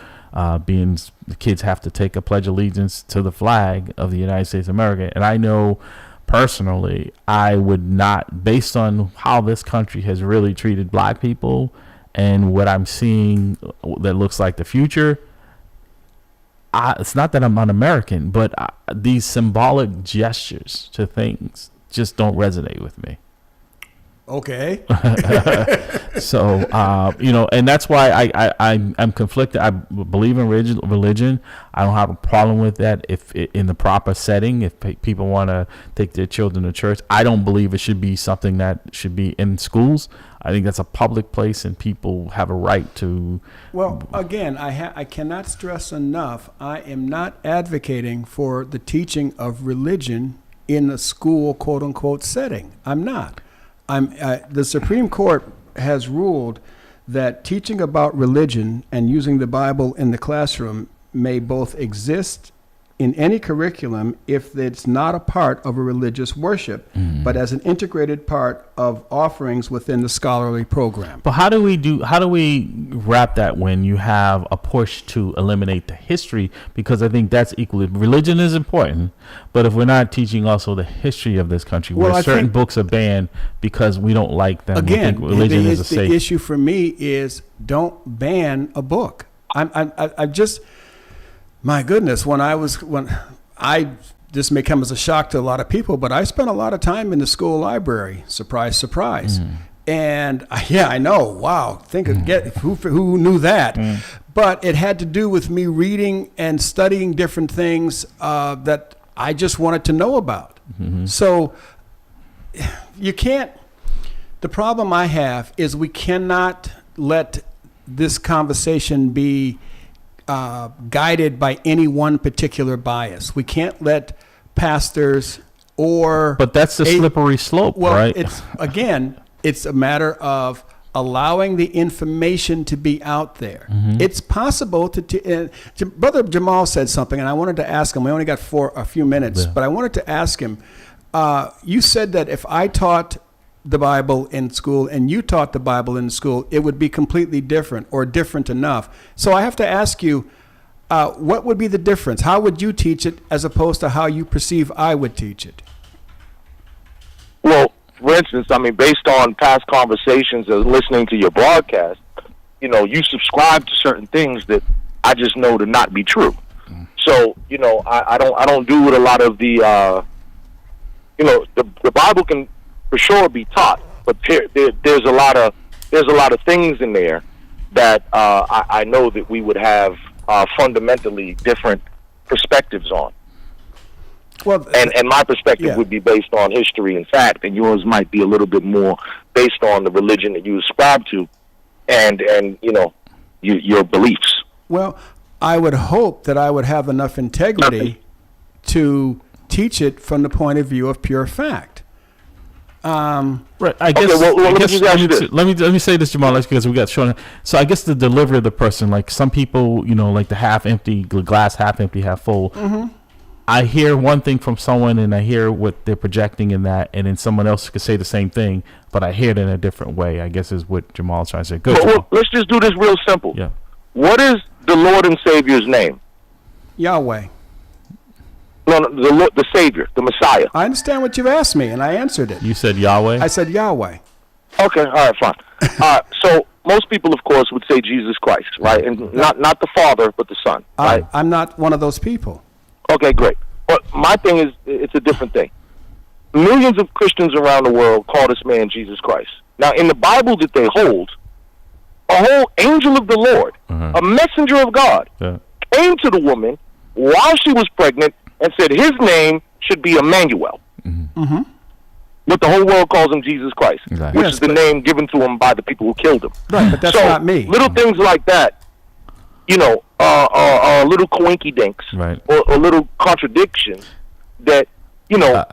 being the kids have to take a pledge of allegiance to the flag of the United States of America. And I know personally, I would not, based on how this country has really treated black people and what I'm seeing that looks like the future, it's not that I'm un-American, but these symbolic gestures to things just don't resonate with me. Okay. So, and that's why I'm conflicted. I believe in religion. I don't have a problem with that if in the proper setting, if people want to take their children to church. I don't believe it should be something that should be in schools. I think that's a public place and people have a right to. Well, again, I cannot stress enough, I am not advocating for the teaching of religion in a school, quote unquote, setting. I'm not. The Supreme Court has ruled that teaching about religion and using the Bible in the classroom may both exist in any curriculum if it's not a part of a religious worship, but as an integrated part of offerings within the scholarly program. But how do we wrap that when you have a push to eliminate the history? Because I think that's equally, religion is important, but if we're not teaching also the history of this country, where certain books are banned because we don't like them, again, we think religion is a safe. The issue for me is don't ban a book. I just. My goodness, this may come as a shock to a lot of people, but I spent a lot of time in the school library. Surprise, surprise. And I know. Wow. Who knew that? But it had to do with me reading and studying different things that I just wanted to know about. So you can't. The problem I have is we cannot let this conversation be guided by any one particular bias. We can't let pastors but that's the slippery slope, right? It's a matter of allowing the information to be out there. It's possible to Brother Jamal said something, and I wanted to ask him. We only got a few minutes, but I wanted to ask him. You said that if I taught the Bible in school and you taught the Bible in school, it would be completely different or different enough. So I have to ask you, what would be the difference? How would you teach it as opposed to how you perceive I would teach it? Well, for instance, based on past conversations and listening to your broadcast, you subscribe to certain things that I just know to not be true. So, I don't do with a lot of the, the Bible can for sure be taught, but there's a lot of things in there that I know that we would have fundamentally different perspectives on. Well, and my perspective would be based on history and fact, and yours might be a little bit more based on the religion that you ascribe to, and your beliefs. Well, I would hope that I would have enough integrity to teach it from the point of view of pure fact. Right. I guess. Let me say this, Jamal, because we got shown. So I guess the delivery of the person, like some people, like the half empty glass, half empty, half full. I hear one thing from someone, and I hear what they're projecting in that, and then someone else could say the same thing, but I hear it in a different way. I guess is what Jamal's trying to say. Good. Well, let's just do this real simple. Yeah. What is the Lord and Savior's name? Yahweh. No, the Savior, the Messiah. I understand what you've asked me, and I answered it. You said Yahweh? I said Yahweh. Okay, all right, fine. So most people, of course, would say Jesus Christ, right? And not the Father, but the Son, right? I'm not one of those people. Okay, great. But my thing is, it's a different thing. Millions of Christians around the world call this man Jesus Christ. Now, in the Bible that they hold, a whole angel of the Lord, a messenger of God, came to the woman while she was pregnant and said his name should be Emmanuel. But the whole world calls him Jesus Christ, which is the name given to him by the people who killed him. Right, but that's not me. Little things like that, little coinky-dinks, right, or little contradictions that,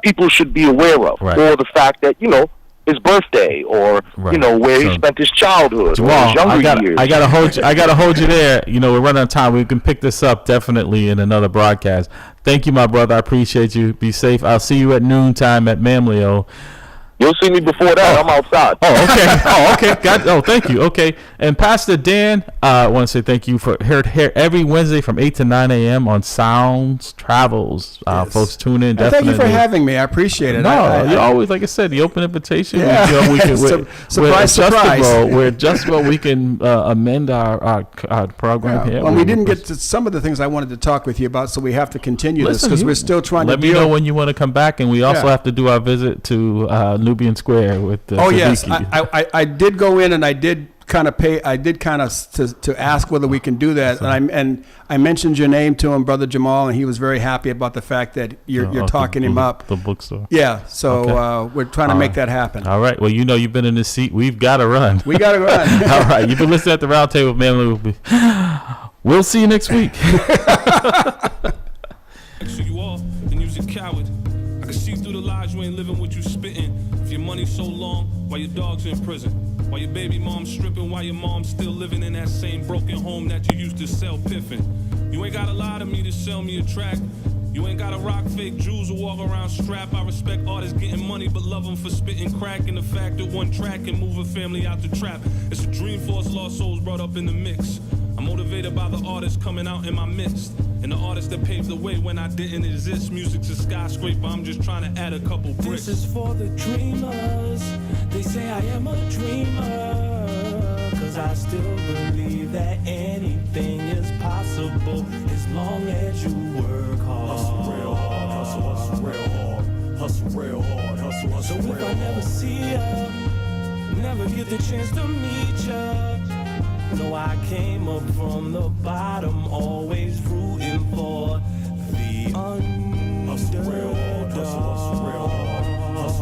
people should be aware of. Right. Or the fact that, his birthday, or where he spent his childhood, Jamal, or his younger years. I gotta hold you there. We're running out of time. We can pick this up definitely in another broadcast. Thank you, my brother. I appreciate you. Be safe. I'll see you at noontime at MAMLEO. You'll see me before that. I'm outside. Oh, okay. Thank you. Okay. And Pastor Dan, I want to say thank you for here every Wednesday from 8 to 9 a.m. on Sounds Travels. Yes. Folks, tune in. Thank you for having me. I appreciate it. No, you always, like I said, the open invitation. Yeah. Surprise. We're adjustable. We can amend our program here. Well, we didn't get to some of the things I wanted to talk with you about, so we have to continue this because we're still trying to let me know when you want to come back, and we also have to do our visit to Nubian Square with yes, I did go in and I did kind of to ask whether we can do that, and I mentioned your name to him, Brother Jamal, and he was very happy about the fact that you're talking him up. The bookstore. Yeah, so we're trying to make that happen. All right. Well, you've been in this seat. We've got to run. We got to run. All right. You've been listening at the Round Table, man. We'll see you next week. You off and use a coward. I can see through the lies you ain't living what you spitting. If your money's so long, while your dog's in prison, while your baby mom's stripping, while your mom's still living in that same broken home that you used to sell piffin'. You ain't gotta lie to me to sell me a track. You ain't gotta rock fake jewels or walk around strapped. I respect artists getting money, but love them for spitting crack. And the fact that one track can move a family out the trap. It's a dream for us lost souls brought up in the mix. I'm motivated by the artists coming out in my midst, and the artists that paved the way when I didn't exist. Music's a skyscraper, I'm just trying to add a couple bricks. This is for the dreamers. They say I am a dreamer, 'cause I still believe that anything is possible as long as you work hard. Hustle real hard, hustle real hard, hustle real hard, hustle real hard. So if I never see ya, never get the chance to meet ya, no, I came up from the bottom, always rooting for the underdog. Hustle real hard, hustle real hard.